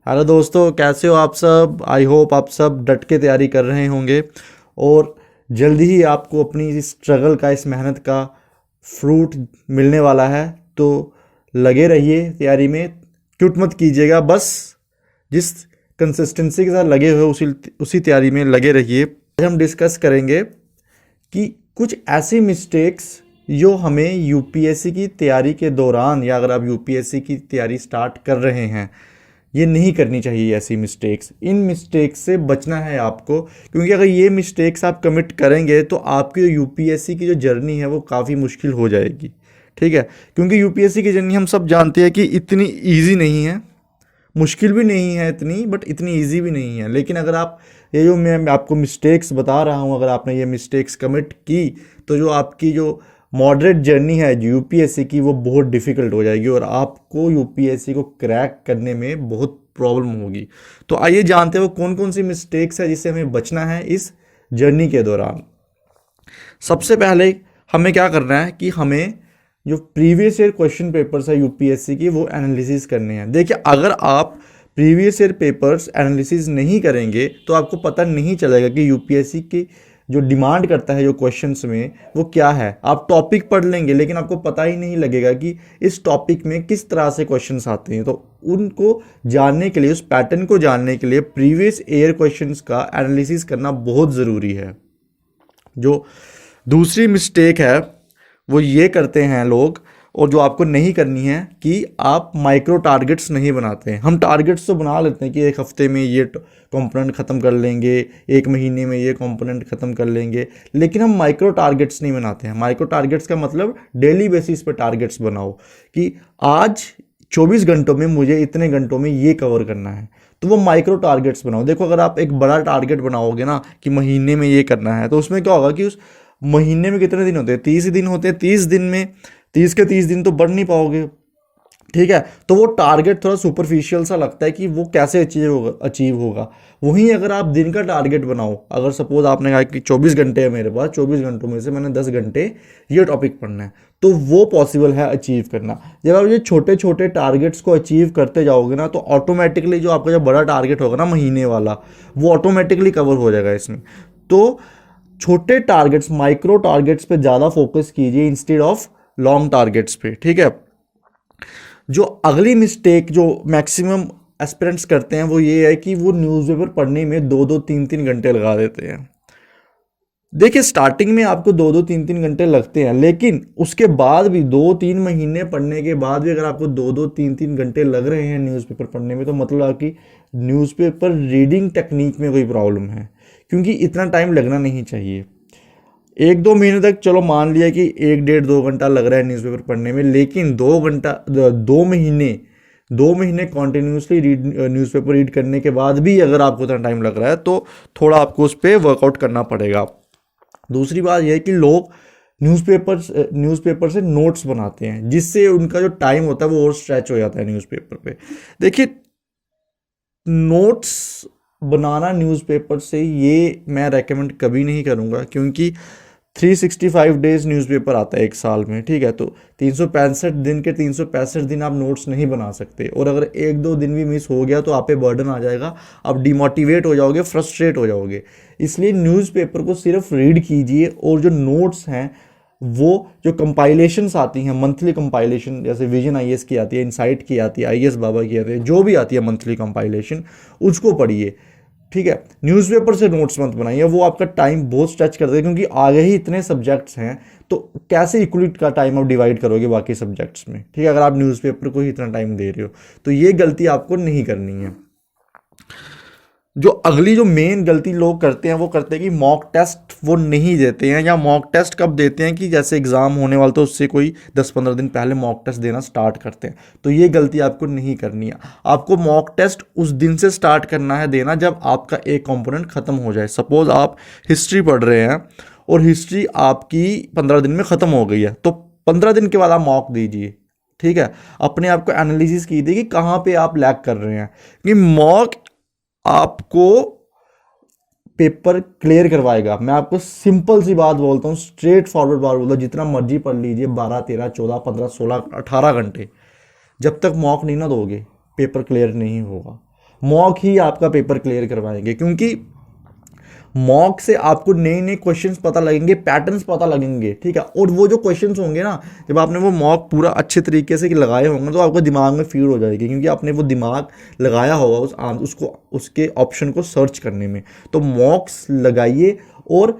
Hello दोस्तों, कैसे हो आप सब। आई होप आप सब डट के तैयारी कर रहे होंगे और जल्दी ही आपको अपनी इस स्ट्रगल का, इस मेहनत का फ्रूट मिलने वाला है। तो लगे रहिए तैयारी में, क्विट मत कीजिएगा। बस जिस कंसिस्टेंसी के साथ लगे हुए उसी उसी तैयारी में लगे रहिए। आज हम डिस्कस करेंगे कि कुछ ऐसी मिस्टेक्स जो हमें यूपीएससी की तैयारी के दौरान, या अगर आप यूपीएससी की तैयारी स्टार्ट कर रहे हैं, ये नहीं करनी चाहिए। ऐसी मिस्टेक्स, इन मिस्टेक्स से बचना है आपको, क्योंकि अगर ये मिस्टेक्स आप कमिट करेंगे तो आपकी जो यूपीएससी की जो जर्नी है वो काफ़ी मुश्किल हो जाएगी। ठीक है, क्योंकि यूपीएससी की जर्नी हम सब जानते हैं कि इतनी इजी नहीं है, मुश्किल भी नहीं है इतनी, बट इतनी इजी भी नहीं है। लेकिन अगर आप ये जो मैं आपको मिस्टेक्स बता रहा हूँ, अगर आपने ये मिस्टेक्स कमिट की तो जो आपकी जो मॉडरेट जर्नी है यूपीएससी की वो बहुत डिफ़िकल्ट हो जाएगी और आपको यूपीएससी को क्रैक करने में बहुत प्रॉब्लम होगी। तो आइए जानते हो कौन कौन सी मिस्टेक्स है जिससे हमें बचना है इस जर्नी के दौरान। सबसे पहले हमें क्या करना है कि हमें जो प्रीवियस ईयर क्वेश्चन पेपर्स है यूपीएससी की वो एनालिसिस करने हैं। देखिए, अगर आप प्रीवियस ईयर पेपर्स एनालिसिस नहीं करेंगे तो आपको पता नहीं चलेगा कि यूपीएससी की जो डिमांड करता है जो क्वेश्चंस में वो क्या है। आप टॉपिक पढ़ लेंगे लेकिन आपको पता ही नहीं लगेगा कि इस टॉपिक में किस तरह से क्वेश्चंस आते हैं। तो उनको जानने के लिए, उस पैटर्न को जानने के लिए प्रीवियस ईयर क्वेश्चंस का एनालिसिस करना बहुत ज़रूरी है। जो दूसरी मिस्टेक है वो ये करते हैं लोग, और जो आपको नहीं करनी है, कि आप माइक्रो टारगेट्स नहीं बनाते हैं। हम टारगेट्स तो बना लेते हैं कि एक हफ्ते में ये कंपोनेंट ख़त्म कर लेंगे, एक महीने में ये कंपोनेंट ख़त्म कर लेंगे, लेकिन हम माइक्रो टारगेट्स नहीं बनाते हैं। माइक्रो टारगेट्स का मतलब डेली बेसिस पे टारगेट्स बनाओ कि आज 24 घंटों में मुझे इतने घंटों में ये कवर करना है। तो वो माइक्रो टारगेट्स बनाओ। देखो, अगर आप एक बड़ा टारगेट बनाओगे ना कि महीने में ये करना है, तो उसमें क्या होगा कि उस महीने में कितने दिन होते हैं, 30 दिन होते हैं। 30 दिन में 30 के 30 दिन तो बढ़ नहीं पाओगे। ठीक है, तो वो टारगेट थोड़ा सुपरफिशियल सा लगता है कि वो कैसे अचीव होगा। वहीं अगर आप दिन का टारगेट बनाओ, अगर सपोज आपने कहा कि 24 घंटे है मेरे पास, 24 घंटों में से मैंने 10 घंटे ये टॉपिक पढ़ना है, तो वो पॉसिबल है अचीव करना। जब आप ये छोटे छोटे टारगेट्स को अचीव करते जाओगे ना, तो ऑटोमेटिकली जो आपका जो बड़ा टारगेट होगा ना महीने वाला, वो ऑटोमेटिकली कवर हो जाएगा इसमें। तो छोटे टारगेट्स, माइक्रो टारगेट्स पे ज़्यादा फोकस कीजिए इंस्टेड ऑफ लॉन्ग टारगेट्स पे। ठीक है, जो अगली मिस्टेक जो मैक्सिमम एस्पिरेंट्स करते हैं वो ये है कि वो न्यूज़पेपर पढ़ने में 2-2 3-3 घंटे लगा देते हैं। देखिए, स्टार्टिंग में आपको 2-2 3-3 घंटे लगते हैं, लेकिन उसके बाद भी 2-3 महीने पढ़ने के बाद भी अगर आपको 2-2 3-3 घंटे लग रहे हैं न्यूज़पेपर पढ़ने में, तो मतलब आपकी न्यूज़पेपर रीडिंग टेक्निक में कोई प्रॉब्लम है, क्योंकि इतना टाइम लगना नहीं चाहिए। 1-2 महीने तक चलो मान लिया कि 1-1.5-2 घंटा लग रहा है न्यूज़पेपर पढ़ने में, लेकिन 2 घंटा 2 महीने कॉन्टिन्यूसली न्यूज़पेपर रीड करने के बाद भी अगर आपको इतना टाइम लग रहा है तो थोड़ा आपको उस पर वर्कआउट करना पड़ेगा। दूसरी बात यह है कि लोग न्यूज़पेपर से नोट्स बनाते हैं, जिससे उनका जो टाइम होता है वो और स्ट्रेच हो जाता है न्यूज़पेपर पे। देखिए, नोट्स बनाना न्यूज़पेपर से ये मैं रेकमेंड कभी नहीं करूँगा, क्योंकि 365 डेज न्यूज़पेपर आता है एक साल में। ठीक है, तो 365 दिन के 365 दिन आप नोट्स नहीं बना सकते, और अगर 1-2 दिन भी मिस हो गया तो आप पे बर्डन आ जाएगा, आप डिमोटिवेट हो जाओगे, फ्रस्ट्रेट हो जाओगे। इसलिए न्यूज़पेपर को सिर्फ रीड कीजिए, और जो नोट्स हैं वो जो कंपाइलेशंस आती हैं, मंथली कंपाइलेशन, जैसे विजन आईएएस की आती है, इनसाइट की आती है, आईएएस बाबा की आती है, जो भी आती है मंथली कंपाइलेशन, उसको पढ़िए। ठीक है, न्यूज़पेपर से नोट्स मत बनाइए, वो आपका टाइम बहुत स्ट्रेच कर देगा, क्योंकि आगे ही इतने सब्जेक्ट्स हैं तो कैसे इक्वली का टाइम आप डिवाइड करोगे बाकी सब्जेक्ट्स में। ठीक है, अगर आप न्यूज़पेपर को ही इतना टाइम दे रहे हो, तो ये गलती आपको नहीं करनी है। जो अगली जो मेन गलती लोग करते हैं वो करते हैं कि मॉक टेस्ट वो नहीं देते हैं, या मॉक टेस्ट कब देते हैं कि जैसे एग्ज़ाम होने वाला तो उससे कोई 10-15 दिन पहले मॉक टेस्ट देना स्टार्ट करते हैं। तो ये गलती आपको नहीं करनी है। आपको मॉक टेस्ट उस दिन से स्टार्ट करना है देना जब आपका एक कंपोनेंट ख़त्म हो जाए। सपोज़ आप हिस्ट्री पढ़ रहे हैं और हिस्ट्री आपकी 15 दिन में ख़त्म हो गई है, तो 15 दिन के बाद आप मॉक दीजिए। ठीक है, अपने आप को एनालिसिस कीजिए कि कहाँ पे आप लैग कर रहे हैं, कि मॉक आपको पेपर क्लियर करवाएगा। मैं आपको सिंपल सी बात बोलता हूँ, स्ट्रेट फॉरवर्ड बात बोलता हूँ, जितना मर्जी पढ़ लीजिए 12-13-14-15-16-18 घंटे, जब तक मॉक नहीं ना दोगे पेपर क्लियर नहीं होगा। मॉक ही आपका पेपर क्लियर करवाएंगे, क्योंकि मॉक से आपको नए नए क्वेश्चंस पता लगेंगे, पैटर्न्स पता लगेंगे, ठीक है। और वो जो क्वेश्चंस होंगे ना, जब आपने वो मॉक पूरा अच्छे तरीके से लगाए होंगे तो आपको दिमाग में फीड हो जाएगी, क्योंकि आपने वो दिमाग लगाया होगा उसको उसके ऑप्शन को सर्च करने में। तो मॉक्स लगाइए और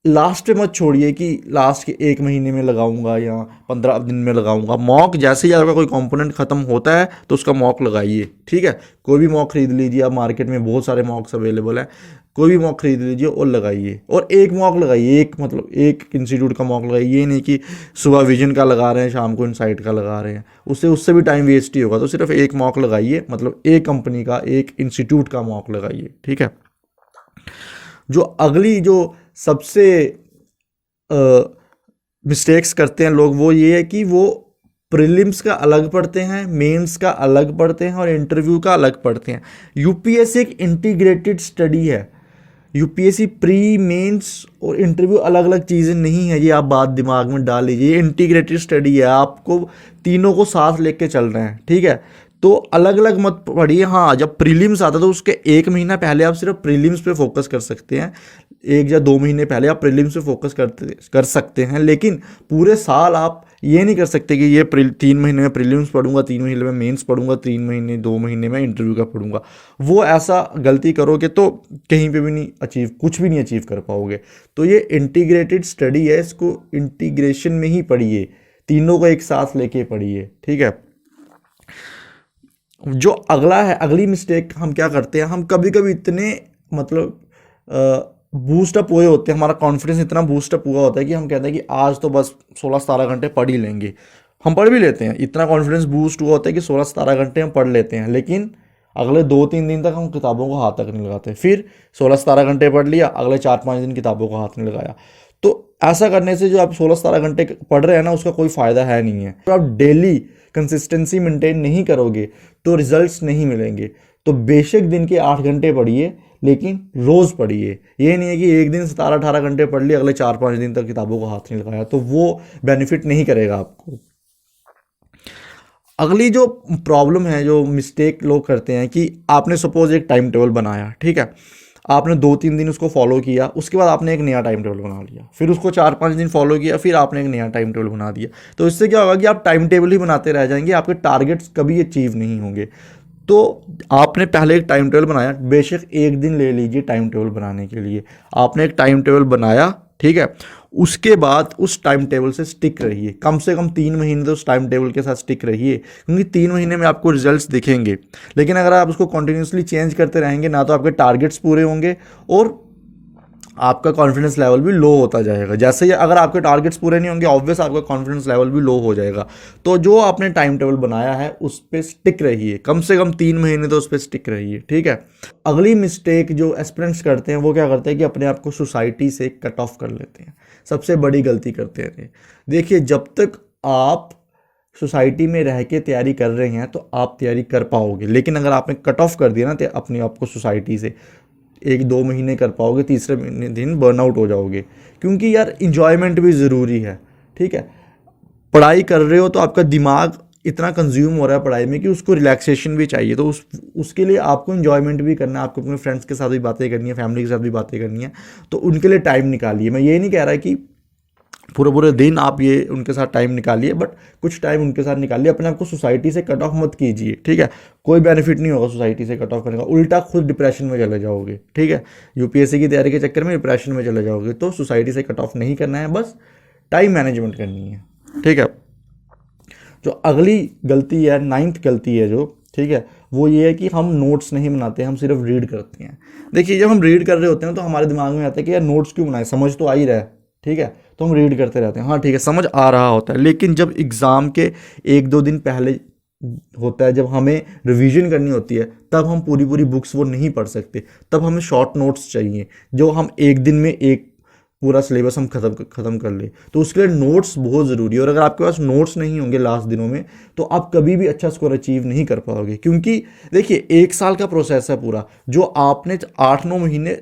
लास्ट पे मत छोड़िए कि लास्ट के 1 महीने में लगाऊंगा या 15 दिन में लगाऊंगा। मॉक जैसे ही आपका कोई कंपोनेंट खत्म होता है तो उसका मॉक लगाइए, ठीक है। कोई भी मॉक खरीद लीजिए, आप मार्केट में बहुत सारे मॉक्स अवेलेबल हैं, कोई भी मॉक खरीद लीजिए और लगाइए। और एक मॉक लगाइए, एक मतलब एक इंस्टीट्यूट का मॉक लगाइए, ये नहीं कि सुबह विजन का लगा रहे हैं शाम को इनसाइट का लगा रहे हैं, उससे भी टाइम वेस्ट ही होगा। तो सिर्फ एक मॉक लगाइए, मतलब एक कंपनी का, एक इंस्टीट्यूट का मॉक लगाइए, ठीक है। जो अगली जो सबसे मिस्टेक्स करते हैं लोग, वो ये है कि वो प्रीलिम्स का अलग पढ़ते हैं, मेंस का अलग पढ़ते हैं और इंटरव्यू का अलग पढ़ते हैं। यूपीएससी एक इंटीग्रेटेड स्टडी है। यूपीएससी प्री, मेंस और इंटरव्यू अलग अलग चीज़ें नहीं है, ये आप बात दिमाग में डाल लीजिए। ये इंटीग्रेटेड स्टडी है, आपको तीनों को साथ लेके चल रहे हैं, ठीक है। तो अलग अलग मत पढ़िए। हाँ, जब प्रीलिम्स आता है तो उसके 1 महीना पहले आप सिर्फ प्रीलिम्स पे फोकस कर सकते हैं, 1 या 2 महीने पहले आप प्रीलिम्स पे फोकस कर सकते हैं। लेकिन पूरे साल आप ये नहीं कर सकते कि ये 3 महीने में प्रीलिम्स पढ़ूंगा, 3 महीने में मेंस पढ़ूंगा, 3 महीने 2 महीने में इंटरव्यू का पढ़ूंगा। वो ऐसा गलती करोगे तो कहीं पे भी नहीं कुछ भी नहीं अचीव कर पाओगे। तो ये इंटीग्रेटेड स्टडी है, इसको इंटीग्रेशन में ही पढ़िए, तीनों को एक साथ लेके पढ़िए, ठीक है। जो अगला है, अगली मिस्टेक हम क्या करते हैं, हम कभी कभी इतने मतलब बूस्टअप हुए होते हैं, हमारा कॉन्फिडेंस इतना बूस्टअप हुआ होता है कि हम कहते हैं कि आज तो बस 16-17 घंटे पढ़ ही लेंगे। हम पढ़ भी लेते हैं, इतना कॉन्फिडेंस बूस्ट हुआ होता है कि 16-17 घंटे हम पढ़ लेते हैं, लेकिन अगले 2-3 दिन तक हम किताबों को हाथ तक नहीं लगाते। फिर 16-17 घंटे पढ़ लिया, अगले 4-5 दिन किताबों को हाथ नहीं लगाया। तो ऐसा करने से जो आप 16-17 घंटे पढ़ रहे हैं ना, उसका कोई फ़ायदा है नहीं है। तो आप डेली कंसिस्टेंसी मेंटेन नहीं करोगे तो रिजल्ट्स नहीं मिलेंगे। तो बेशक दिन के 8 घंटे पढ़िए, लेकिन रोज़ पढ़िए। ये नहीं है कि एक दिन 17-18 घंटे पढ़ लिए, अगले 4-5 दिन तक किताबों को हाथ नहीं लगाया, तो वो बेनिफिट नहीं करेगा आपको। अगली जो प्रॉब्लम है, जो मिस्टेक लोग करते हैं कि आपने सपोज एक टाइम टेबल बनाया, ठीक है, आपने 2-3 दिन उसको फॉलो किया, उसके बाद आपने एक नया टाइम टेबल बना लिया, फिर उसको 4-5 दिन फॉलो किया, फिर आपने एक नया टाइम टेबल बना दिया। तो इससे क्या होगा कि आप टाइम टेबल ही बनाते रह जाएंगे, आपके टारगेट्स कभी अचीव नहीं होंगे। तो आपने पहले एक टाइम टेबल बनाया, बेशक एक दिन ले लीजिए टाइम टेबल बनाने के लिए। आपने एक टाइम टेबल बनाया, ठीक है, उसके बाद उस टाइम टेबल से स्टिक रहिए, कम से कम 3 महीने तो उस टाइम टेबल के साथ स्टिक रहिए, क्योंकि 3 महीने में आपको रिजल्ट्स दिखेंगे। लेकिन अगर आप उसको कंटिन्यूसली चेंज करते रहेंगे ना, तो आपके टारगेट्स पूरे होंगे और आपका कॉन्फिडेंस लेवल भी लो होता जाएगा। जैसे ही अगर आपके टारगेट्स पूरे नहीं होंगे, ऑब्वियस आपका कॉन्फिडेंस लेवल भी लो हो जाएगा। तो जो आपने टाइम टेबल बनाया है उस पर स्टिक रहिए, कम से कम 3 महीने तो उस पर स्टिक रहिए, ठीक है। अगली मिस्टेक जो एस्पिरेंट्स करते हैं, वो क्या करते हैं कि अपने आप को सोसाइटी से कट ऑफ कर लेते हैं। सबसे बड़ी गलती करते हैं। देखिए, जब तक आप सोसाइटी में रह के तैयारी कर रहे हैं तो आप तैयारी कर पाओगे, लेकिन अगर आपने कट ऑफ कर दिया ना अपने आप को सोसाइटी से, 1-2 महीने कर पाओगे, तीसरे दिन बर्नआउट हो जाओगे। क्योंकि यार इन्जॉयमेंट भी ज़रूरी है, ठीक है। पढ़ाई कर रहे हो तो आपका दिमाग इतना कंज्यूम हो रहा है पढ़ाई में कि उसको रिलैक्सेशन भी चाहिए। तो उसके लिए आपको इन्जॉयमेंट भी करना है, आपको अपने फ्रेंड्स के साथ भी बातें करनी है, फैमिली के साथ भी बातें करनी है। तो उनके लिए टाइम निकालिए। मैं ये नहीं कह रहा कि पूरे दिन आप ये उनके साथ टाइम निकालिए, बट कुछ टाइम उनके साथ निकालिए। अपने आप को सोसाइटी से कट ऑफ मत कीजिए, ठीक है। कोई बेनिफिट नहीं होगा सोसाइटी से कट ऑफ करने का, उल्टा खुद डिप्रेशन में चले जाओगे, ठीक है। यूपीएससी की तैयारी के चक्कर में डिप्रेशन में चले जाओगे। तो सोसाइटी से कट ऑफ नहीं करना है, बस टाइम मैनेजमेंट करनी है, ठीक है। जो अगली गलती है, 9th गलती है जो, ठीक है, वो ये है कि हम नोट्स नहीं बनाते, हम सिर्फ रीड करते हैं। देखिए, जब हम रीड कर रहे होते हैं तो हमारे दिमाग में आता है कि यार नोट्स क्यों बनाए, समझ तो आ ही रहा है, ठीक है। तो हम रीड करते रहते हैं, हाँ ठीक है, समझ आ रहा होता है। लेकिन जब एग्ज़ाम के 1-2 दिन पहले होता है, जब हमें रिवीजन करनी होती है, तब हम पूरी बुक्स वो नहीं पढ़ सकते। तब हमें शॉर्ट नोट्स चाहिए, जो हम एक दिन में एक पूरा सिलेबस हम ख़त्म कर ले। तो उसके लिए नोट्स बहुत ज़रूरी है। और अगर आपके पास नोट्स नहीं होंगे लास्ट दिनों में, तो आप कभी भी अच्छा स्कोर अचीव नहीं कर पाओगे। क्योंकि देखिए, 1 साल का प्रोसेस है पूरा। जो आपने 8-9 महीने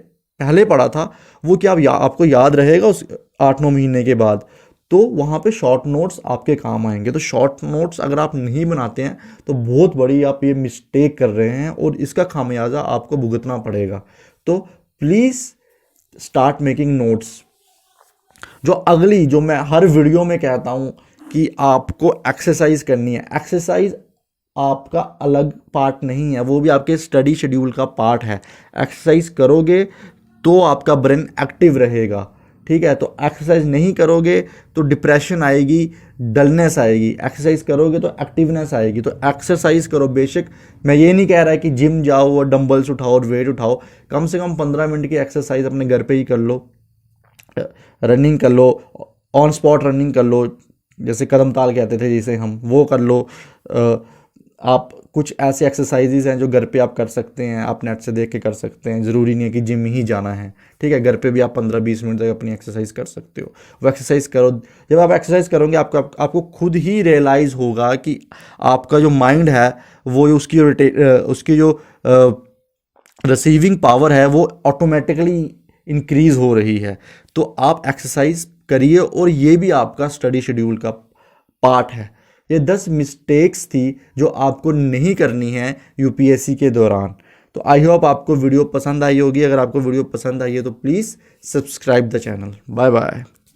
पहले पढ़ा था, वो क्या आपको याद रहेगा उस 8-9 महीने के बाद? तो वहाँ पे शॉर्ट नोट्स आपके काम आएंगे। तो शॉर्ट नोट्स अगर आप नहीं बनाते हैं तो बहुत बड़ी आप ये मिस्टेक कर रहे हैं और इसका खामियाजा आपको भुगतना पड़ेगा। तो प्लीज़ स्टार्ट मेकिंग नोट्स। जो मैं हर वीडियो में कहता हूँ कि आपको एक्सरसाइज करनी है, एक्सरसाइज आपका अलग पार्ट नहीं है, वो भी आपके स्टडी शेड्यूल का पार्ट है। एक्सरसाइज करोगे तो आपका ब्रेन एक्टिव रहेगा, ठीक है। तो एक्सरसाइज नहीं करोगे तो डिप्रेशन आएगी, डलनेस आएगी। एक्सरसाइज करोगे तो एक्टिवनेस आएगी। तो एक्सरसाइज करो। बेशक मैं ये नहीं कह रहा है कि जिम जाओ और डंबल्स उठाओ और वेट उठाओ, कम से कम 15 मिनट की एक्सरसाइज अपने घर पे ही कर लो। रनिंग कर लो, ऑन स्पॉट रनिंग कर लो, जैसे कदम ताल कहते थे जिसे हम, वो कर लो। आप कुछ ऐसे एक्सरसाइजेज हैं जो घर पे आप कर सकते हैं, आप नेट से देख के कर सकते हैं। ज़रूरी नहीं है कि जिम ही जाना है, ठीक है। घर पे भी आप 15-20 मिनट तक अपनी एक्सरसाइज कर सकते हो। वो एक्सरसाइज करो। जब आप एक्सरसाइज करोगे आपको खुद ही रियलाइज़ होगा कि आपका जो माइंड है वो उसकी जो रिसीविंग पावर है वो ऑटोमेटिकली इंक्रीज़ हो रही है। तो आप एक्सरसाइज करिए और ये भी आपका स्टडी शेड्यूल का पार्ट है। ये 10 मिस्टेक्स थी जो आपको नहीं करनी है यूपीएससी के दौरान। तो आई होप आपको वीडियो पसंद आई होगी। अगर आपको वीडियो पसंद आई है तो please subscribe the channel. Bye bye.